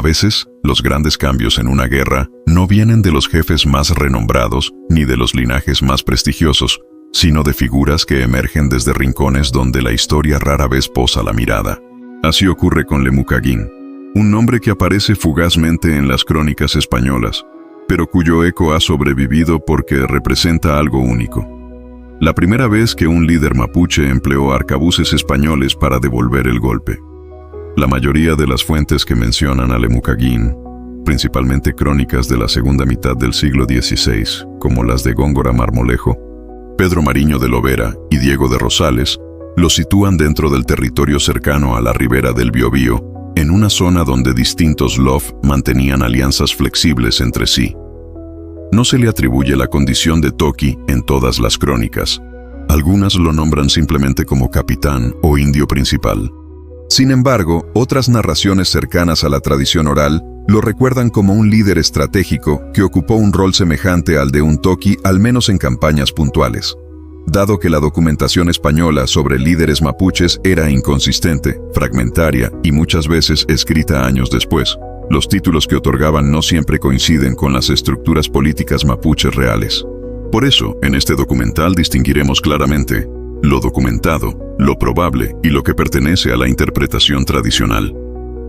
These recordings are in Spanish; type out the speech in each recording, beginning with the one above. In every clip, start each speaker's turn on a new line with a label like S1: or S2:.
S1: veces, los grandes cambios en una guerra no vienen de los jefes más renombrados ni de los linajes más prestigiosos, sino de figuras que emergen desde rincones donde la historia rara vez posa la mirada. Así ocurre con Lemucaguín, un nombre que aparece fugazmente en las crónicas españolas, pero cuyo eco ha sobrevivido porque representa algo único. La primera vez que un líder mapuche empleó arcabuces españoles para devolver el golpe. La mayoría de las fuentes que mencionan a Lemucaguín, principalmente crónicas de la segunda mitad del siglo XVI, como las de Góngora Marmolejo, Pedro Mariño de Lovera y Diego de Rosales, lo sitúan dentro del territorio cercano a la ribera del Biobío, en una zona donde distintos lof mantenían alianzas flexibles entre sí. No se le atribuye la condición de Toqui en todas las crónicas. Algunas lo nombran simplemente como capitán o indio principal. Sin embargo, otras narraciones cercanas a la tradición oral lo recuerdan como un líder estratégico que ocupó un rol semejante al de un Toqui, al menos en campañas puntuales. Dado que la documentación española sobre líderes mapuches era inconsistente, fragmentaria y muchas veces escrita años después, los títulos que otorgaban no siempre coinciden con las estructuras políticas mapuches reales. Por eso, en este documental distinguiremos claramente lo documentado, lo probable y lo que pertenece a la interpretación tradicional.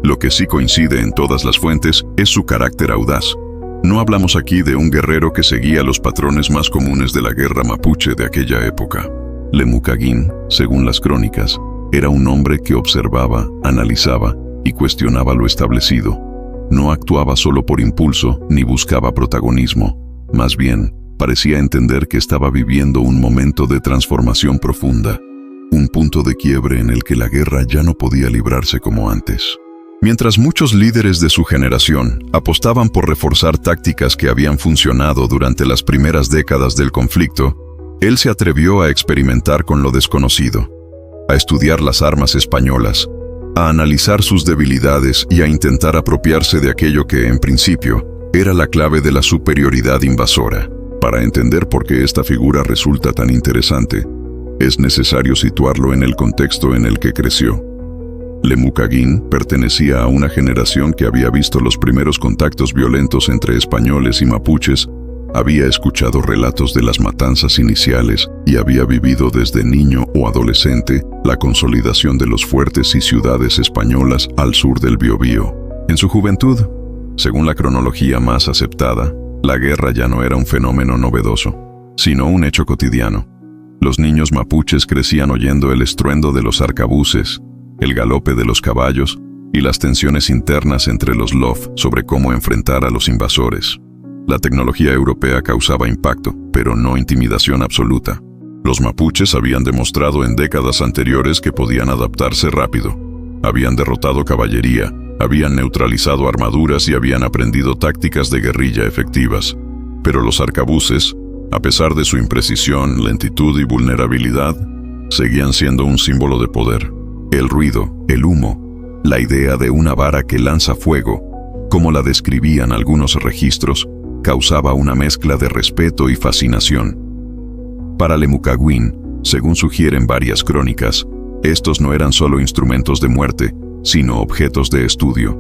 S1: Lo que sí coincide en todas las fuentes es su carácter audaz. No hablamos aquí de un guerrero que seguía los patrones más comunes de la guerra mapuche de aquella época. Lemucaguín, según las crónicas, era un hombre que observaba, analizaba y cuestionaba lo establecido. No actuaba solo por impulso ni buscaba protagonismo. Más bien, parecía entender que estaba viviendo un momento de transformación profunda, un punto de quiebre en el que la guerra ya no podía librarse como antes. Mientras muchos líderes de su generación apostaban por reforzar tácticas que habían funcionado durante las primeras décadas del conflicto, él se atrevió a experimentar con lo desconocido, a estudiar las armas españolas, a analizar sus debilidades y a intentar apropiarse de aquello que, en principio, era la clave de la superioridad invasora. Para entender por qué esta figura resulta tan interesante, es necesario situarlo en el contexto en el que creció. Lemucaguín pertenecía a una generación que había visto los primeros contactos violentos entre españoles y mapuches, había escuchado relatos de las matanzas iniciales y había vivido desde niño o adolescente la consolidación de los fuertes y ciudades españolas al sur del Biobío. En su juventud, según la cronología más aceptada, la guerra ya no era un fenómeno novedoso, sino un hecho cotidiano. Los niños mapuches crecían oyendo el estruendo de los arcabuces, el galope de los caballos y las tensiones internas entre los lof sobre cómo enfrentar a los invasores. La tecnología europea causaba impacto, pero no intimidación absoluta. Los mapuches habían demostrado en décadas anteriores que podían adaptarse rápido. Habían derrotado caballería, habían neutralizado armaduras y habían aprendido tácticas de guerrilla efectivas. Pero los arcabuces, a pesar de su imprecisión, lentitud y vulnerabilidad, seguían siendo un símbolo de poder. El ruido, el humo, la idea de una vara que lanza fuego, como la describían algunos registros, causaba una mezcla de respeto y fascinación. Para Lemucaguín, según sugieren varias crónicas, estos no eran solo instrumentos de muerte, sino objetos de estudio.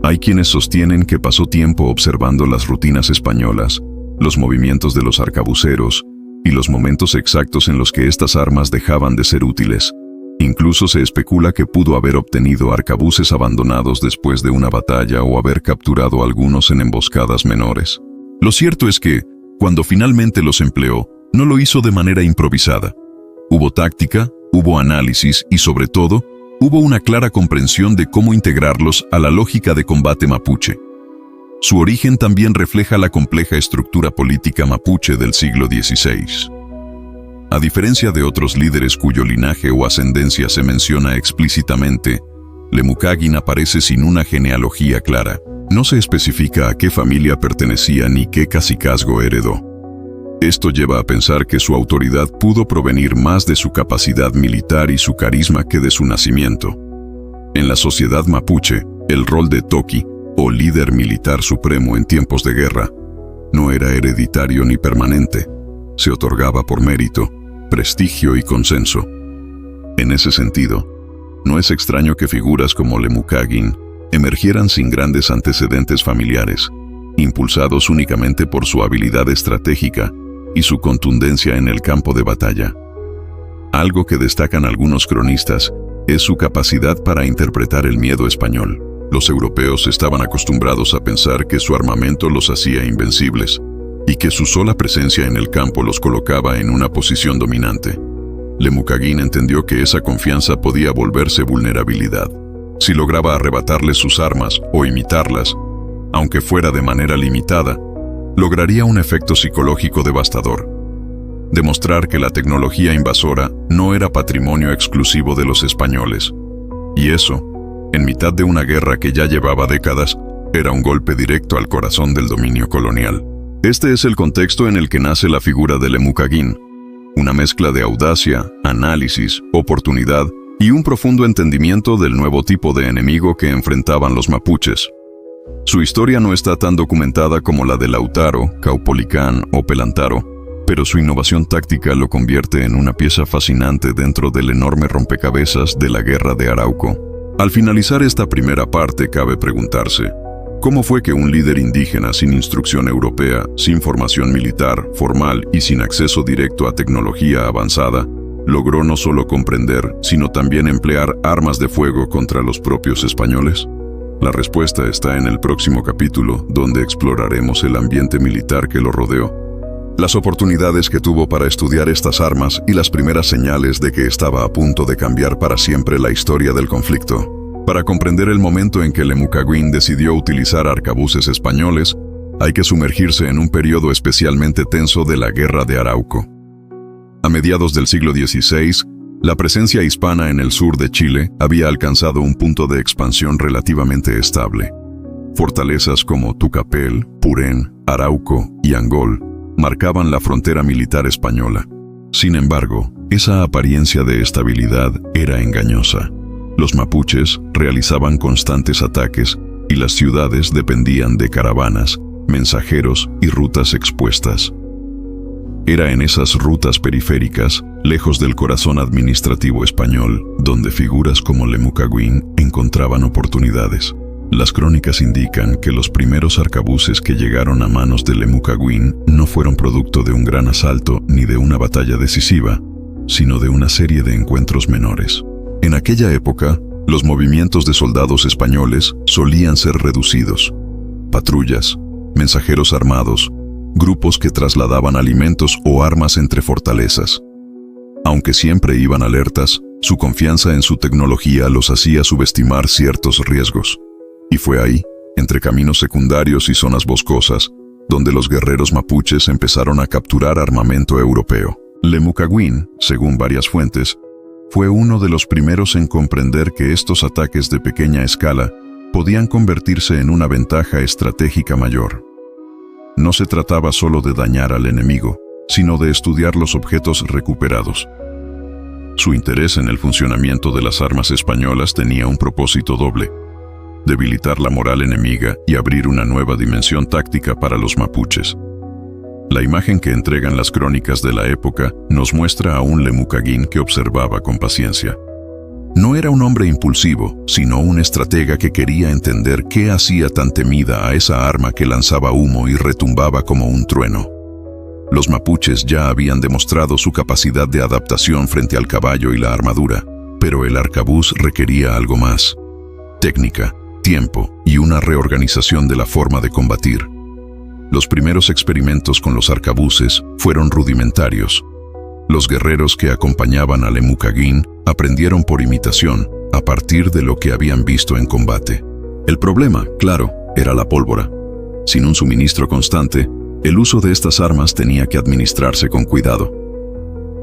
S1: Hay quienes sostienen que pasó tiempo observando las rutinas españolas, los movimientos de los arcabuceros y los momentos exactos en los que estas armas dejaban de ser útiles. Incluso se especula que pudo haber obtenido arcabuces abandonados después de una batalla o haber capturado algunos en emboscadas menores. Lo cierto es que, cuando finalmente los empleó, no lo hizo de manera improvisada. Hubo táctica, hubo análisis y, sobre todo, hubo una clara comprensión de cómo integrarlos a la lógica de combate mapuche. Su origen también refleja la compleja estructura política mapuche del siglo XVI. A diferencia de otros líderes cuyo linaje o ascendencia se menciona explícitamente, Lemucaguín aparece sin una genealogía clara. No se especifica a qué familia pertenecía ni qué cacicazgo heredó. Esto lleva a pensar que su autoridad pudo provenir más de su capacidad militar y su carisma que de su nacimiento. En la sociedad mapuche, el rol de Toqui, o líder militar supremo en tiempos de guerra, no era hereditario ni permanente. Se otorgaba por mérito, prestigio y consenso. En ese sentido, no es extraño que figuras como Lemucaguín emergieran sin grandes antecedentes familiares, impulsados únicamente por su habilidad estratégica y su contundencia en el campo de batalla. Algo que destacan algunos cronistas es su capacidad para interpretar el miedo español. Los europeos estaban acostumbrados a pensar que su armamento los hacía invencibles y que su sola presencia en el campo los colocaba en una posición dominante. Lemucaguín entendió que esa confianza podía volverse vulnerabilidad. Si lograba arrebatarles sus armas o imitarlas, aunque fuera de manera limitada, lograría un efecto psicológico devastador. Demostrar que la tecnología invasora no era patrimonio exclusivo de los españoles. Y eso, en mitad de una guerra que ya llevaba décadas, era un golpe directo al corazón del dominio colonial. Este es el contexto en el que nace la figura de Lemucaguín, una mezcla de audacia, análisis, oportunidad y un profundo entendimiento del nuevo tipo de enemigo que enfrentaban los mapuches. Su historia no está tan documentada como la de Lautaro, Caupolicán o Pelantaro, pero su innovación táctica lo convierte en una pieza fascinante dentro del enorme rompecabezas de la Guerra de Arauco. Al finalizar esta primera parte, cabe preguntarse, ¿cómo fue que un líder indígena sin instrucción europea, sin formación militar formal y sin acceso directo a tecnología avanzada, logró no solo comprender, sino también emplear armas de fuego contra los propios españoles? La respuesta está en el próximo capítulo, donde exploraremos el ambiente militar que lo rodeó, las oportunidades que tuvo para estudiar estas armas y las primeras señales de que estaba a punto de cambiar para siempre la historia del conflicto. Para comprender el momento en que Lemucaguín decidió utilizar arcabuces españoles, hay que sumergirse en un periodo especialmente tenso de la Guerra de Arauco. A mediados del siglo XVI, la presencia hispana en el sur de Chile había alcanzado un punto de expansión relativamente estable. Fortalezas como Tucapel, Purén, Arauco y Angol marcaban la frontera militar española. Sin embargo, esa apariencia de estabilidad era engañosa. Los mapuches realizaban constantes ataques y las ciudades dependían de caravanas, mensajeros y rutas expuestas. Era en esas rutas periféricas, lejos del corazón administrativo español, donde figuras como Lemucaguín encontraban oportunidades. Las crónicas indican que los primeros arcabuces que llegaron a manos de Lemucaguín no fueron producto de un gran asalto ni de una batalla decisiva, sino de una serie de encuentros menores. En aquella época, los movimientos de soldados españoles solían ser reducidos. Patrullas, mensajeros armados, grupos que trasladaban alimentos o armas entre fortalezas. Aunque siempre iban alertas, su confianza en su tecnología los hacía subestimar ciertos riesgos. Y fue ahí, entre caminos secundarios y zonas boscosas, donde los guerreros mapuches empezaron a capturar armamento europeo. Lemucaguín, según varias fuentes, fue uno de los primeros en comprender que estos ataques de pequeña escala podían convertirse en una ventaja estratégica mayor. No se trataba solo de dañar al enemigo, sino de estudiar los objetos recuperados. Su interés en el funcionamiento de las armas españolas tenía un propósito doble: debilitar la moral enemiga y abrir una nueva dimensión táctica para los mapuches. La imagen que entregan las crónicas de la época nos muestra a un Lemucaguín que observaba con paciencia. No era un hombre impulsivo, sino un estratega que quería entender qué hacía tan temida a esa arma que lanzaba humo y retumbaba como un trueno. Los mapuches ya habían demostrado su capacidad de adaptación frente al caballo y la armadura, pero el arcabuz requería algo más: técnica, tiempo y una reorganización de la forma de combatir. Los primeros experimentos con los arcabuces fueron rudimentarios. Los guerreros que acompañaban a Lemucaguín aprendieron por imitación, a partir de lo que habían visto en combate. El problema, claro, era la pólvora. Sin un suministro constante, el uso de estas armas tenía que administrarse con cuidado.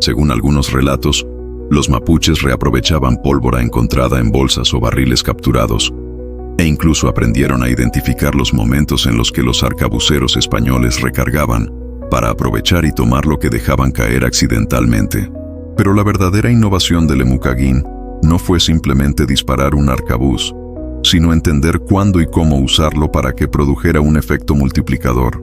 S1: Según algunos relatos, los mapuches reaprovechaban pólvora encontrada en bolsas o barriles capturados, e incluso aprendieron a identificar los momentos en los que los arcabuceros españoles recargaban, para aprovechar y tomar lo que dejaban caer accidentalmente. Pero la verdadera innovación de Lemucaguín no fue simplemente disparar un arcabuz, sino entender cuándo y cómo usarlo para que produjera un efecto multiplicador.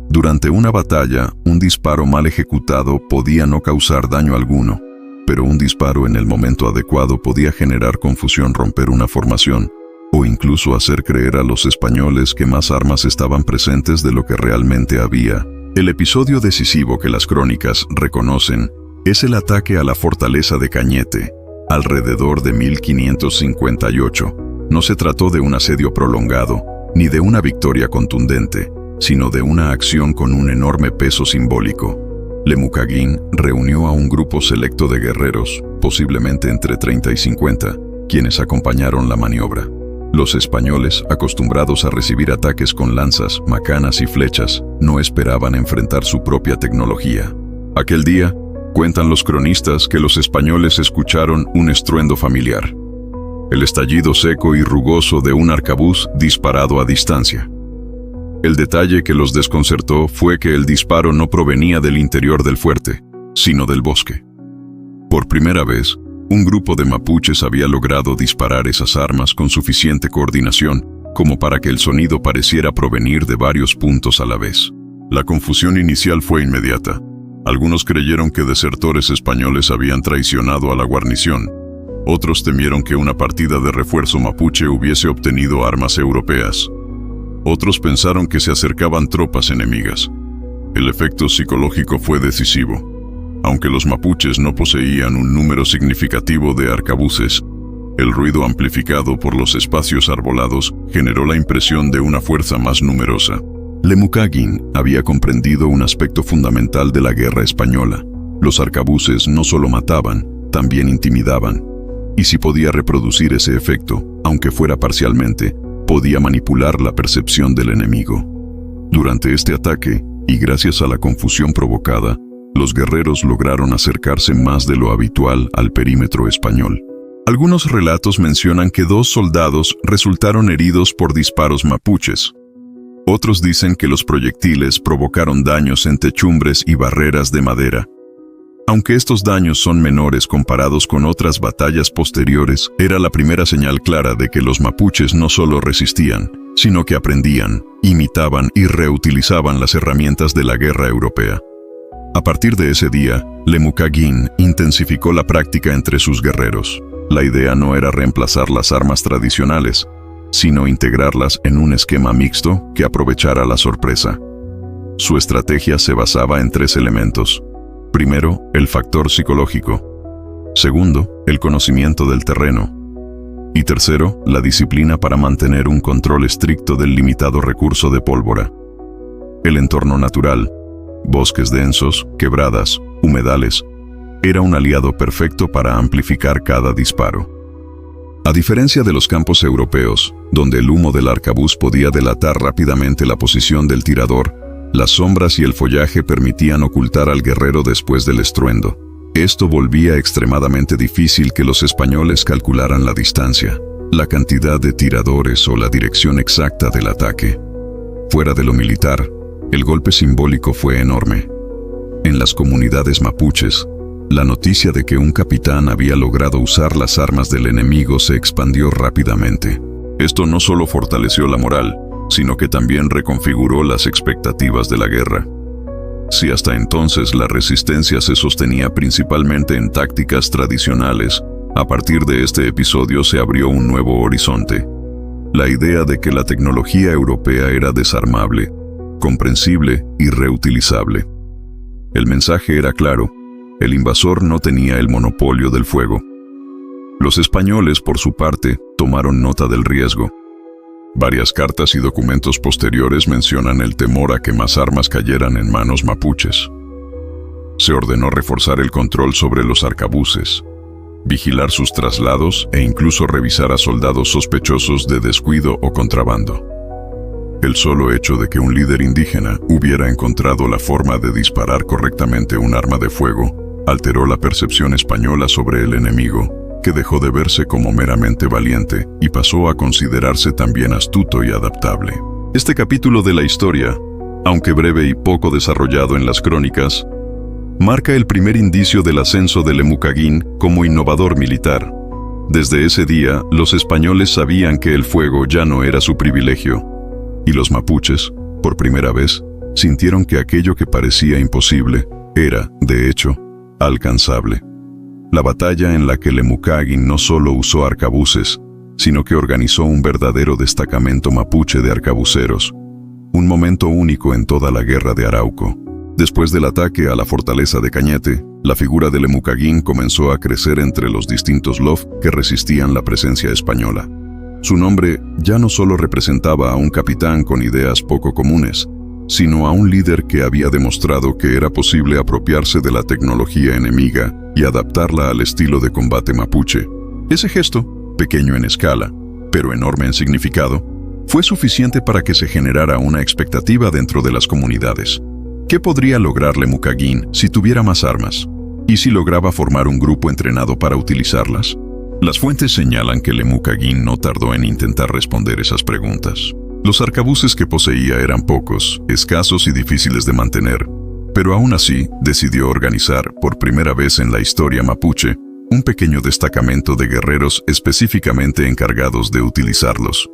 S1: Durante una batalla, un disparo mal ejecutado podía no causar daño alguno, pero un disparo en el momento adecuado podía generar confusión, romper una formación o incluso hacer creer a los españoles que más armas estaban presentes de lo que realmente había. El episodio decisivo que las crónicas reconocen es el ataque a la fortaleza de Cañete, alrededor de 1558. No se trató de un asedio prolongado, ni de una victoria contundente, sino de una acción con un enorme peso simbólico. Lemucaguín reunió a un grupo selecto de guerreros, posiblemente entre 30 y 50, quienes acompañaron la maniobra. Los españoles, acostumbrados a recibir ataques con lanzas, macanas y flechas, no esperaban enfrentar su propia tecnología. Aquel día, cuentan los cronistas que los españoles escucharon un estruendo familiar: el estallido seco y rugoso de un arcabuz disparado a distancia. El detalle que los desconcertó fue que el disparo no provenía del interior del fuerte, sino del bosque. Por primera vez, un grupo de mapuches había logrado disparar esas armas con suficiente coordinación como para que el sonido pareciera provenir de varios puntos a la vez. La confusión inicial fue inmediata. Algunos creyeron que desertores españoles habían traicionado a la guarnición. Otros temieron que una partida de refuerzo mapuche hubiese obtenido armas europeas. Otros pensaron que se acercaban tropas enemigas. El efecto psicológico fue decisivo. Aunque los mapuches no poseían un número significativo de arcabuces, el ruido amplificado por los espacios arbolados generó la impresión de una fuerza más numerosa. Lemucaguín había comprendido un aspecto fundamental de la guerra española. Los arcabuces no solo mataban, también intimidaban. Y si podía reproducir ese efecto, aunque fuera parcialmente, podía manipular la percepción del enemigo. Durante este ataque, y gracias a la confusión provocada, los guerreros lograron acercarse más de lo habitual al perímetro español. Algunos relatos mencionan que 2 soldados resultaron heridos por disparos mapuches. Otros dicen que los proyectiles provocaron daños en techumbres y barreras de madera. Aunque estos daños son menores comparados con otras batallas posteriores, era la primera señal clara de que los mapuches no solo resistían, sino que aprendían, imitaban y reutilizaban las herramientas de la guerra europea. A partir de ese día, Lemucaguín intensificó la práctica entre sus guerreros. La idea no era reemplazar las armas tradicionales, sino integrarlas en un esquema mixto que aprovechara la sorpresa. Su estrategia se basaba en 3 elementos. Primero, el factor psicológico. Segundo, el conocimiento del terreno. Y tercero, la disciplina para mantener un control estricto del limitado recurso de pólvora. El entorno natural, bosques densos, quebradas, humedales, era un aliado perfecto para amplificar cada disparo. A diferencia de los campos europeos, donde el humo del arcabuz podía delatar rápidamente la posición del tirador, las sombras y el follaje permitían ocultar al guerrero después del estruendo. Esto volvía extremadamente difícil que los españoles calcularan la distancia, la cantidad de tiradores o la dirección exacta del ataque. Fuera de lo militar, el golpe simbólico fue enorme. En las comunidades mapuches, la noticia de que un capitán había logrado usar las armas del enemigo se expandió rápidamente. Esto no solo fortaleció la moral, sino que también reconfiguró las expectativas de la guerra. Si hasta entonces la resistencia se sostenía principalmente en tácticas tradicionales, a partir de este episodio se abrió un nuevo horizonte. La idea de que la tecnología europea era desarmable, comprensible y reutilizable. El mensaje era claro: el invasor no tenía el monopolio del fuego. Los españoles, por su parte, tomaron nota del riesgo. Varias cartas y documentos posteriores mencionan el temor a que más armas cayeran en manos mapuches. Se ordenó reforzar el control sobre los arcabuces, vigilar sus traslados e incluso revisar a soldados sospechosos de descuido o contrabando. El solo hecho de que un líder indígena hubiera encontrado la forma de disparar correctamente un arma de fuego alteró la percepción española sobre el enemigo, que dejó de verse como meramente valiente y pasó a considerarse también astuto y adaptable. Este capítulo de la historia, aunque breve y poco desarrollado en las crónicas, marca el primer indicio del ascenso de Lemucaguín como innovador militar. Desde ese día, los españoles sabían que el fuego ya no era su privilegio, y los mapuches, por primera vez, sintieron que aquello que parecía imposible era, de hecho, alcanzable. La batalla en la que Lemucaguín no solo usó arcabuces, sino que organizó un verdadero destacamento mapuche de arcabuceros, un momento único en toda la guerra de Arauco. Después del ataque a la fortaleza de Cañete, la figura de Lemucaguín comenzó a crecer entre los distintos LOF que resistían la presencia española. Su nombre ya no solo representaba a un capitán con ideas poco comunes, sino a un líder que había demostrado que era posible apropiarse de la tecnología enemiga y adaptarla al estilo de combate mapuche. Ese gesto, pequeño en escala, pero enorme en significado, fue suficiente para que se generara una expectativa dentro de las comunidades. ¿Qué podría lograr Lemucaguín si tuviera más armas? ¿Y si lograba formar un grupo entrenado para utilizarlas? Las fuentes señalan que Lemucaguín no tardó en intentar responder esas preguntas. Los arcabuces que poseía eran pocos, escasos y difíciles de mantener, pero aún así decidió organizar, por primera vez en la historia mapuche, un pequeño destacamento de guerreros específicamente encargados de utilizarlos.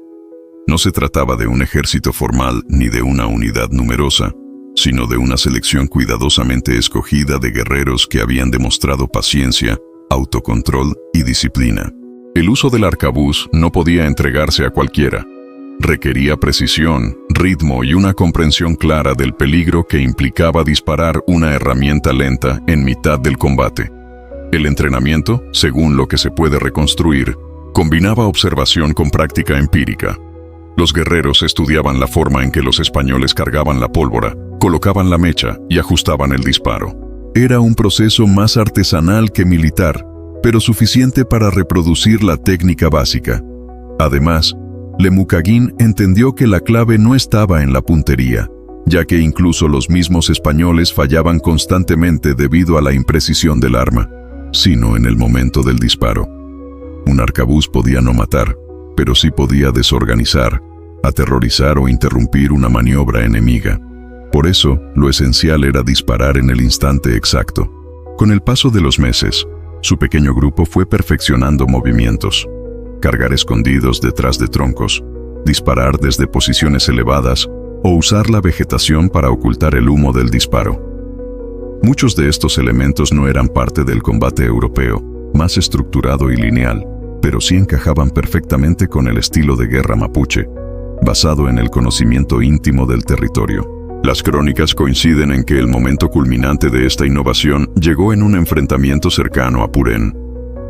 S1: No se trataba de un ejército formal ni de una unidad numerosa, sino de una selección cuidadosamente escogida de guerreros que habían demostrado paciencia, autocontrol y disciplina. El uso del arcabuz no podía entregarse a cualquiera. Requería precisión, ritmo y una comprensión clara del peligro que implicaba disparar una herramienta lenta en mitad del combate. El entrenamiento, según lo que se puede reconstruir, combinaba observación con práctica empírica. Los guerreros estudiaban la forma en que los españoles cargaban la pólvora, colocaban la mecha y ajustaban el disparo. Era un proceso más artesanal que militar, pero suficiente para reproducir la técnica básica. Además, Lemucaguín entendió que la clave no estaba en la puntería, ya que incluso los mismos españoles fallaban constantemente debido a la imprecisión del arma, sino en el momento del disparo. Un arcabuz podía no matar, pero sí podía desorganizar, aterrorizar o interrumpir una maniobra enemiga. Por eso, lo esencial era disparar en el instante exacto. Con el paso de los meses, su pequeño grupo fue perfeccionando movimientos. Cargar escondidos detrás de troncos, disparar desde posiciones elevadas o usar la vegetación para ocultar el humo del disparo. Muchos de estos elementos no eran parte del combate europeo, más estructurado y lineal, pero sí encajaban perfectamente con el estilo de guerra mapuche, basado en el conocimiento íntimo del territorio. Las crónicas coinciden en que el momento culminante de esta innovación llegó en un enfrentamiento cercano a Purén.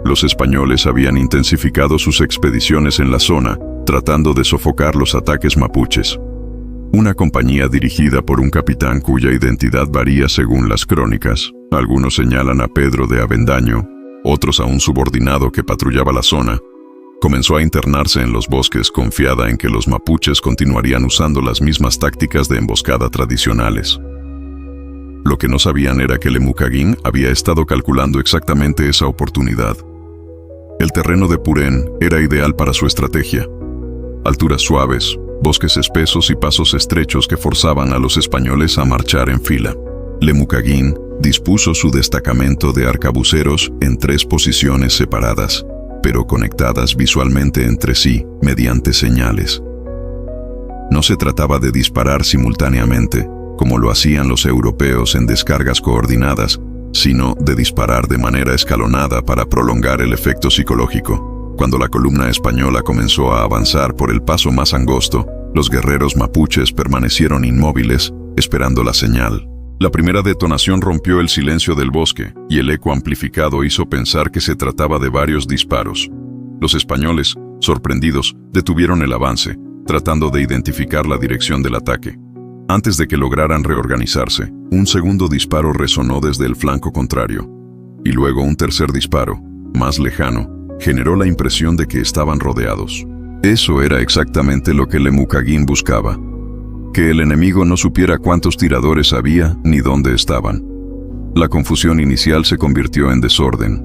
S1: Los españoles habían intensificado sus expediciones en la zona, tratando de sofocar los ataques mapuches. Una compañía dirigida por un capitán cuya identidad varía según las crónicas. Algunos señalan a Pedro de Avendaño, otros a un subordinado que patrullaba la zona. Comenzó a internarse en los bosques confiada en que los mapuches continuarían usando las mismas tácticas de emboscada tradicionales. Lo que no sabían era que Lemucaguín había estado calculando exactamente esa oportunidad. El terreno de Purén era ideal para su estrategia. Alturas suaves, bosques espesos y pasos estrechos que forzaban a los españoles a marchar en fila. Lemucaguín dispuso su destacamento de arcabuceros en 3 posiciones separadas, pero conectadas visualmente entre sí mediante señales. No se trataba de disparar simultáneamente, como lo hacían los europeos en descargas coordinadas, sino de disparar de manera escalonada para prolongar el efecto psicológico. Cuando la columna española comenzó a avanzar por el paso más angosto, los guerreros mapuches permanecieron inmóviles, esperando la señal. La primera detonación rompió el silencio del bosque, y el eco amplificado hizo pensar que se trataba de varios disparos. Los españoles, sorprendidos, detuvieron el avance, tratando de identificar la dirección del ataque. Antes de que lograran reorganizarse, un segundo disparo resonó desde el flanco contrario, y luego un tercer disparo, más lejano, generó la impresión de que estaban rodeados. Eso era exactamente lo que Lemucaguín buscaba: que el enemigo no supiera cuántos tiradores había ni dónde estaban. La confusión inicial se convirtió en desorden.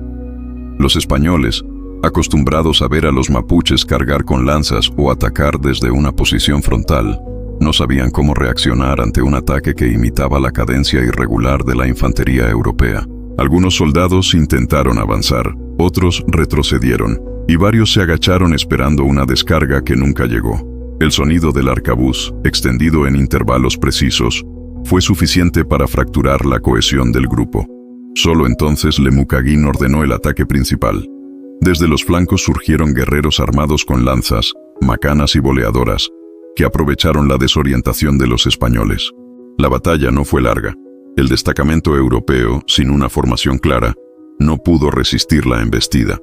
S1: Los españoles, acostumbrados a ver a los mapuches cargar con lanzas o atacar desde una posición frontal, no sabían cómo reaccionar ante un ataque que imitaba la cadencia irregular de la infantería europea. Algunos soldados intentaron avanzar, otros retrocedieron, y varios se agacharon esperando una descarga que nunca llegó. El sonido del arcabuz, extendido en intervalos precisos, fue suficiente para fracturar la cohesión del grupo. Solo entonces Lemucaguín ordenó el ataque principal. Desde los flancos surgieron guerreros armados con lanzas, macanas y boleadoras, que aprovecharon la desorientación de los españoles. La batalla no fue larga. El destacamento europeo, sin una formación clara, no pudo resistir la embestida.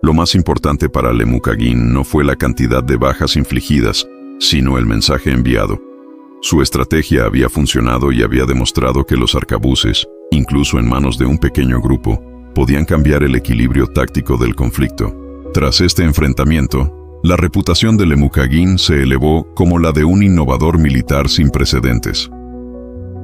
S1: Lo más importante para Lemucaguín no fue la cantidad de bajas infligidas, sino el mensaje enviado. Su estrategia había funcionado y había demostrado que los arcabuces, incluso en manos de un pequeño grupo, podían cambiar el equilibrio táctico del conflicto. Tras este enfrentamiento, la reputación de Lemucaguín se elevó como la de un innovador militar sin precedentes.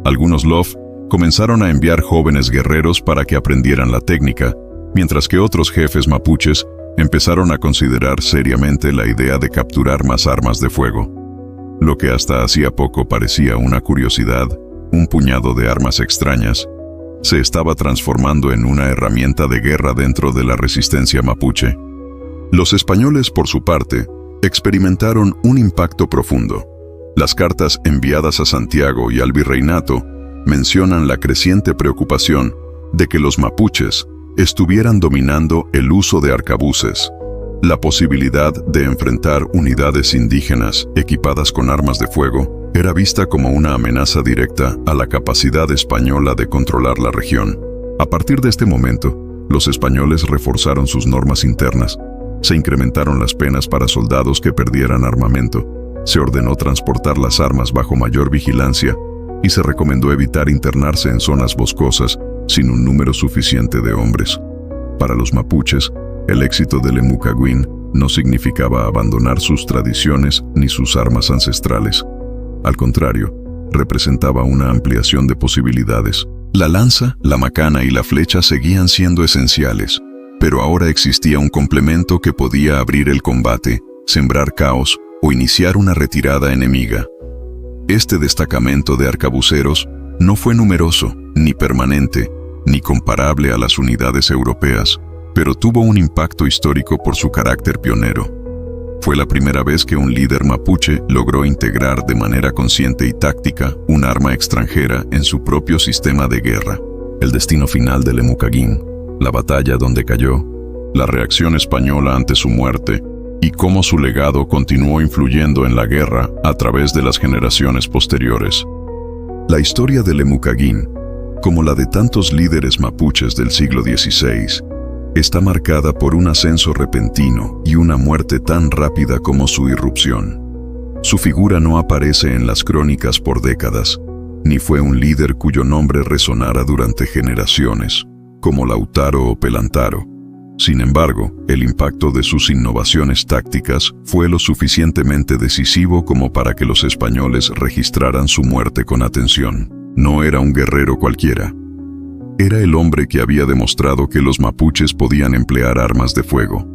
S1: Algunos Lof comenzaron a enviar jóvenes guerreros para que aprendieran la técnica, mientras que otros jefes mapuches empezaron a considerar seriamente la idea de capturar más armas de fuego. Lo que hasta hacía poco parecía una curiosidad, un puñado de armas extrañas, se estaba transformando en una herramienta de guerra dentro de la resistencia mapuche. Los españoles, por su parte, experimentaron un impacto profundo. Las cartas enviadas a Santiago y al virreinato mencionan la creciente preocupación de que los mapuches estuvieran dominando el uso de arcabuces. La posibilidad de enfrentar unidades indígenas equipadas con armas de fuego era vista como una amenaza directa a la capacidad española de controlar la región. A partir de este momento, los españoles reforzaron sus normas internas. Se incrementaron las penas para soldados que perdieran armamento. Se ordenó transportar las armas bajo mayor vigilancia y se recomendó evitar internarse en zonas boscosas sin un número suficiente de hombres. Para los mapuches, el éxito de Lemucaguín no significaba abandonar sus tradiciones ni sus armas ancestrales. Al contrario, representaba una ampliación de posibilidades. La lanza, la macana y la flecha seguían siendo esenciales, pero ahora existía un complemento que podía abrir el combate, sembrar caos o iniciar una retirada enemiga. Este destacamento de arcabuceros no fue numeroso, ni permanente, ni comparable a las unidades europeas, pero tuvo un impacto histórico por su carácter pionero. Fue la primera vez que un líder mapuche logró integrar de manera consciente y táctica un arma extranjera en su propio sistema de guerra. El destino final de Lemucaguín, la batalla donde cayó, la reacción española ante su muerte y cómo su legado continuó influyendo en la guerra a través de las generaciones posteriores. La historia de Lemucaguín, como la de tantos líderes mapuches del siglo XVI, está marcada por un ascenso repentino y una muerte tan rápida como su irrupción. Su figura no aparece en las crónicas por décadas, ni fue un líder cuyo nombre resonara durante generaciones, como Lautaro o Pelantaro. Sin embargo, el impacto de sus innovaciones tácticas fue lo suficientemente decisivo como para que los españoles registraran su muerte con atención. No era un guerrero cualquiera. Era el hombre que había demostrado que los mapuches podían emplear armas de fuego.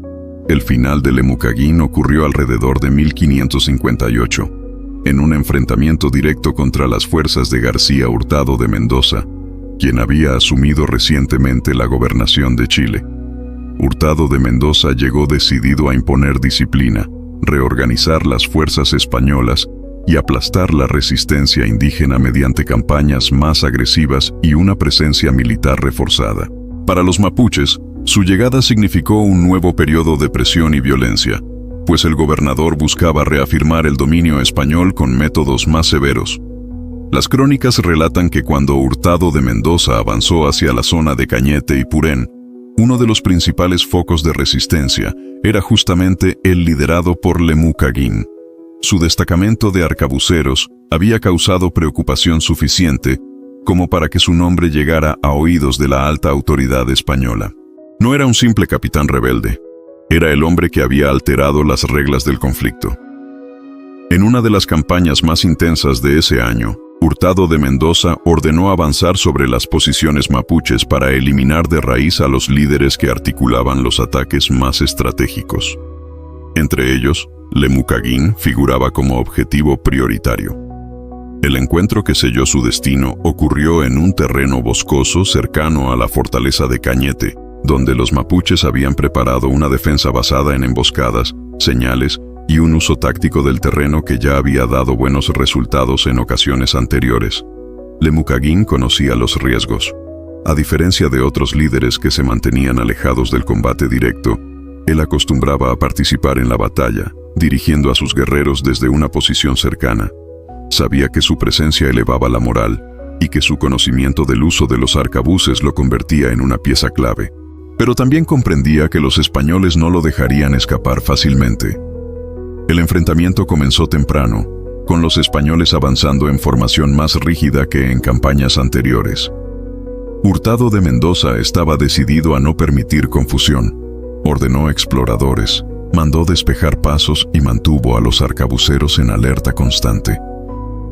S1: El final de Lemucaguín ocurrió alrededor de 1558, en un enfrentamiento directo contra las fuerzas de García Hurtado de Mendoza, quien había asumido recientemente la gobernación de Chile. Hurtado de Mendoza llegó decidido a imponer disciplina, reorganizar las fuerzas españolas y aplastar la resistencia indígena mediante campañas más agresivas y una presencia militar reforzada. Para los mapuches, su llegada significó un nuevo periodo de presión y violencia, pues el gobernador buscaba reafirmar el dominio español con métodos más severos. Las crónicas relatan que cuando Hurtado de Mendoza avanzó hacia la zona de Cañete y Purén, uno de los principales focos de resistencia era justamente el liderado por Lemucaguín. Su destacamento de arcabuceros había causado preocupación suficiente como para que su nombre llegara a oídos de la alta autoridad española. No era un simple capitán rebelde, era el hombre que había alterado las reglas del conflicto. En una de las campañas más intensas de ese año, Hurtado de Mendoza ordenó avanzar sobre las posiciones mapuches para eliminar de raíz a los líderes que articulaban los ataques más estratégicos. Entre ellos, Lemucaguín figuraba como objetivo prioritario. El encuentro que selló su destino ocurrió en un terreno boscoso cercano a la fortaleza de Cañete, donde los mapuches habían preparado una defensa basada en emboscadas, señales y un uso táctico del terreno que ya había dado buenos resultados en ocasiones anteriores. Lemucaguín conocía los riesgos. A diferencia de otros líderes que se mantenían alejados del combate directo, Él acostumbraba a participar en la batalla, dirigiendo a sus guerreros desde una posición cercana. Sabía que su presencia elevaba la moral y que su conocimiento del uso de los arcabuces lo convertía en una pieza clave. Pero también comprendía que los españoles no lo dejarían escapar fácilmente. El enfrentamiento comenzó temprano, con los españoles avanzando en formación más rígida que en campañas anteriores. Hurtado de Mendoza estaba decidido a no permitir confusión. Ordenó exploradores, mandó despejar pasos y mantuvo a los arcabuceros en alerta constante.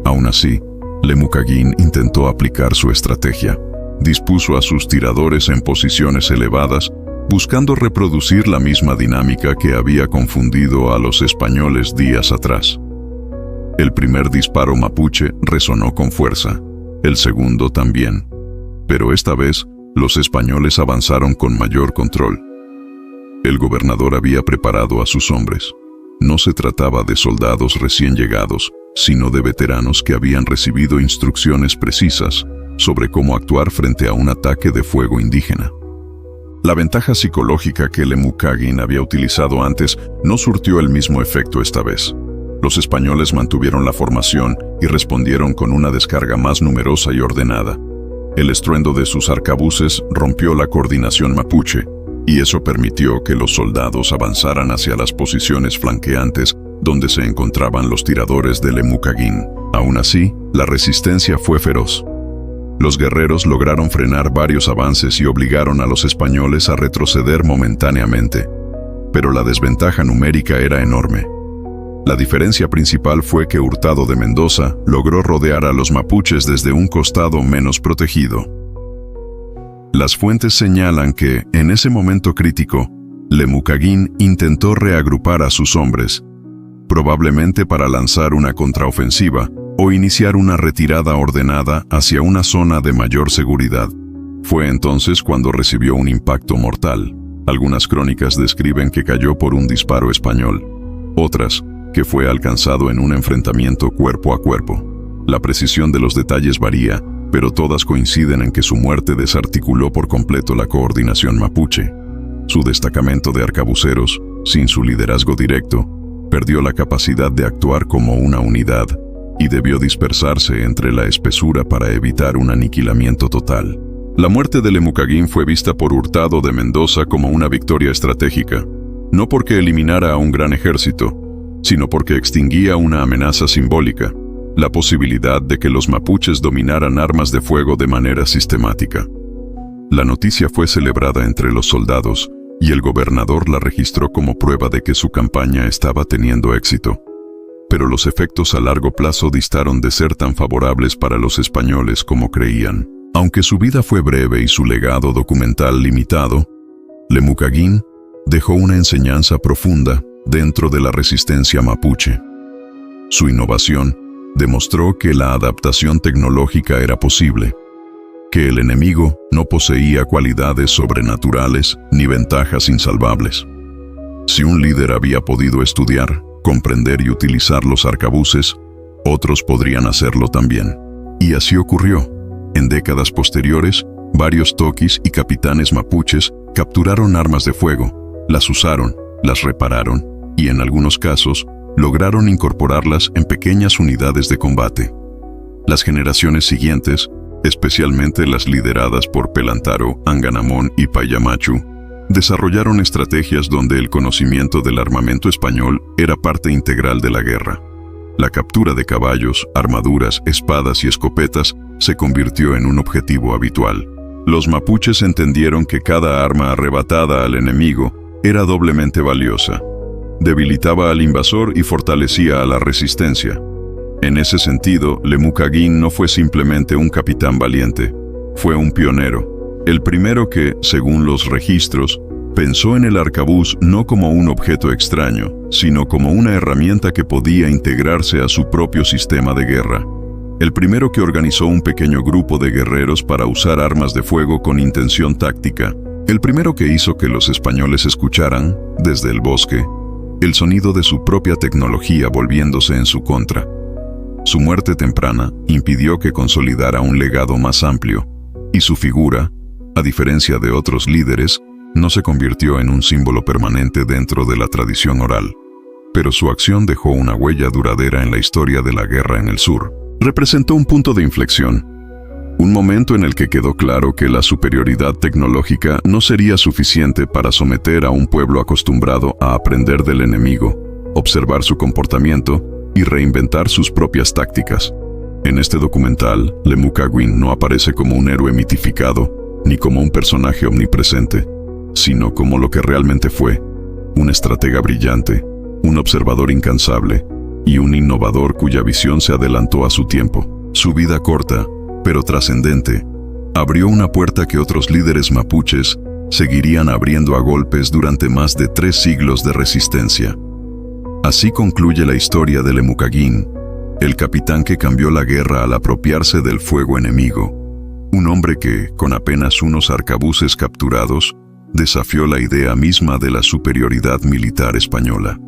S1: Aún así, Lemucaguín intentó aplicar su estrategia. Dispuso a sus tiradores en posiciones elevadas, buscando reproducir la misma dinámica que había confundido a los españoles días atrás. El primer disparo mapuche resonó con fuerza, el segundo también. Pero esta vez, los españoles avanzaron con mayor control. El gobernador había preparado a sus hombres. No se trataba de soldados recién llegados, sino de veteranos que habían recibido instrucciones precisas sobre cómo actuar frente a un ataque de fuego indígena. La ventaja psicológica que Lemucaguín había utilizado antes no surtió el mismo efecto esta vez. Los españoles mantuvieron la formación y respondieron con una descarga más numerosa y ordenada. El estruendo de sus arcabuces rompió la coordinación mapuche, y eso permitió que los soldados avanzaran hacia las posiciones flanqueantes donde se encontraban los tiradores de Lemucaguín. Aún así, la resistencia fue feroz. Los guerreros lograron frenar varios avances y obligaron a los españoles a retroceder momentáneamente. Pero la desventaja numérica era enorme. La diferencia principal fue que Hurtado de Mendoza logró rodear a los mapuches desde un costado menos protegido. Las fuentes señalan que, en ese momento crítico, Lemucaguín intentó reagrupar a sus hombres, probablemente para lanzar una contraofensiva o iniciar una retirada ordenada hacia una zona de mayor seguridad. Fue entonces cuando recibió un impacto mortal. Algunas crónicas describen que cayó por un disparo español, otras que fue alcanzado en un enfrentamiento cuerpo a cuerpo. La precisión de los detalles varía, pero todas coinciden en que su muerte desarticuló por completo la coordinación mapuche. Su destacamento de arcabuceros, sin su liderazgo directo, perdió la capacidad de actuar como una unidad y debió dispersarse entre la espesura para evitar un aniquilamiento total. La muerte de Lemucaguín fue vista por Hurtado de Mendoza como una victoria estratégica, no porque eliminara a un gran ejército, sino porque extinguía una amenaza simbólica, la posibilidad de que los mapuches dominaran armas de fuego de manera sistemática. La noticia fue celebrada entre los soldados, y el gobernador la registró como prueba de que su campaña estaba teniendo éxito. Pero los efectos a largo plazo distaron de ser tan favorables para los españoles como creían. Aunque su vida fue breve y su legado documental limitado, Lemucaguín dejó una enseñanza profunda dentro de la resistencia mapuche. Su innovación demostró que la adaptación tecnológica era posible, que el enemigo no poseía cualidades sobrenaturales ni ventajas insalvables. Si un líder había podido estudiar, comprender y utilizar los arcabuces, otros podrían hacerlo también. Y así ocurrió. En décadas posteriores, varios toquis y capitanes mapuches capturaron armas de fuego, las usaron, las repararon y en algunos casos lograron incorporarlas en pequeñas unidades de combate. Las generaciones siguientes, especialmente las lideradas por Pelantaro, Anganamón y Payamachu, desarrollaron estrategias donde el conocimiento del armamento español era parte integral de la guerra. La captura de caballos, armaduras, espadas y escopetas se convirtió en un objetivo habitual. Los mapuches entendieron que cada arma arrebatada al enemigo era doblemente valiosa. Debilitaba al invasor y fortalecía a la resistencia. En ese sentido, Lemucaguín no fue simplemente un capitán valiente, fue un pionero. El primero que, según los registros, pensó en el arcabuz no como un objeto extraño, sino como una herramienta que podía integrarse a su propio sistema de guerra. El primero que organizó un pequeño grupo de guerreros para usar armas de fuego con intención táctica. El primero que hizo que los españoles escucharan, desde el bosque, el sonido de su propia tecnología volviéndose en su contra. Su muerte temprana impidió que consolidara un legado más amplio, y su figura, a diferencia de otros líderes, No se convirtió en un símbolo permanente dentro de la tradición oral, pero su acción dejó una huella duradera en la historia de la guerra en el sur. Representó un punto de inflexión, un momento en el que quedó claro que la superioridad tecnológica no sería suficiente para someter a un pueblo acostumbrado a aprender del enemigo, observar su comportamiento y reinventar sus propias tácticas. En este documental, Lemucaguin no aparece como un héroe mitificado, ni como un personaje omnipresente, sino como lo que realmente fue: un estratega brillante, un observador incansable y un innovador cuya visión se adelantó a su tiempo. Su vida corta, pero trascendente, abrió una puerta que otros líderes mapuches seguirían abriendo a golpes durante más de 3 siglos de resistencia. Así concluye la historia de Lemucaguin, el capitán que cambió la guerra al apropiarse del fuego enemigo, un hombre que, con apenas unos arcabuces capturados, desafió la idea misma de la superioridad militar española.